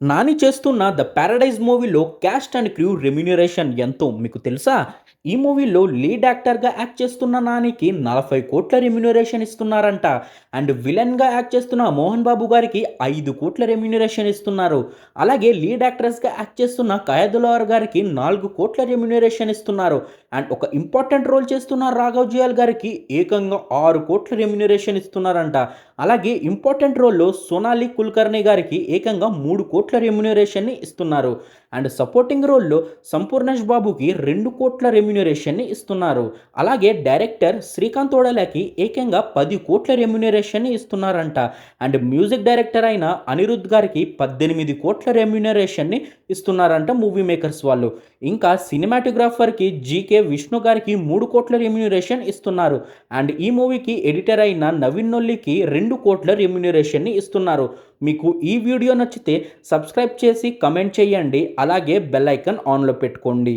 నాని చేస్తున్న 'the paradise' మూవీలో caste and crew remuneration ఎంతో మీకు తెలుసా? ఈ మూవీలో లీడ్ యాక్టర్‌గా యాక్ట్ చేస్తున్న నానికి 40,00,00,000 రెమ్యూనరేషన్ ఇస్తున్నారంట. అండ్ విలన్‌గా యాక్ట్ చేస్తున్న మోహన్ బాబు గారికి 5,00,00,000 రెమ్యూనరేషన్ ఇస్తున్నారు. అలాగే లీడ్ యాక్ట్రెస్‌గా యాక్ట్ చేస్తున్న కాయా దులార్ గారికి 4,00,00,000 రెమ్యూనరేషన్ ఇస్తున్నారు. అండ్ ఒక ఇంపార్టెంట్ రోల్ చేస్తున్న రాఘవ్ జుయాల్ గారికి ఏకంగా 6,00,00,000 రెమ్యూనరేషన్ ఇస్తున్నారంట. అలాగే ఇంపార్టెంట్ రోల్‌లో సోనాలి కుల్కర్ణి గారికి ఏకంగా 3,00,00,000 రెమ్యూనరేషన్‌ని ఇస్తున్నారు. అండ్ సపోర్టింగ్ రోల్‌లో సంపూర్ణేష్ బాబుకి 2,00,00,000 రెమ్యూనరేషన్‌ని ఇస్తున్నారు. అలాగే డైరెక్టర్ శ్రీకాంత్ ఓడెలకి ఏకంగా 10,00,00,000 రెమ్యూనరేషన్‌ని ఇస్తున్నారంట. అండ్ మ్యూజిక్ డైరెక్టర్ అయిన అనిరుద్ గారికి 18,00,00,000 రెమ్యూనరేషన్‌ని ఇస్తున్నారంట మూవీ మేకర్స్ వాళ్ళు. ఇంకా సినిమాటోగ్రాఫర్‌కి 'జీకే విష్ణు' గారికి 3,00,00,000 రెమ్యూనరేషన్ ఇస్తున్నారు. అండ్ ఈ మూవీకి ఎడిటర్ అయిన నవీన్ నొల్లికి 2,00,00,000 రెమ్యూనరేషన్‌ని ఇస్తున్నారు. మీకు ఈ వీడియో నచ్చితే సబ్స్క్రైబ్ చేసి కమెంట్ చేయండి. అలాగే బెల్ ఐకాన్ ఆన్‌లో పెట్టుకోండి.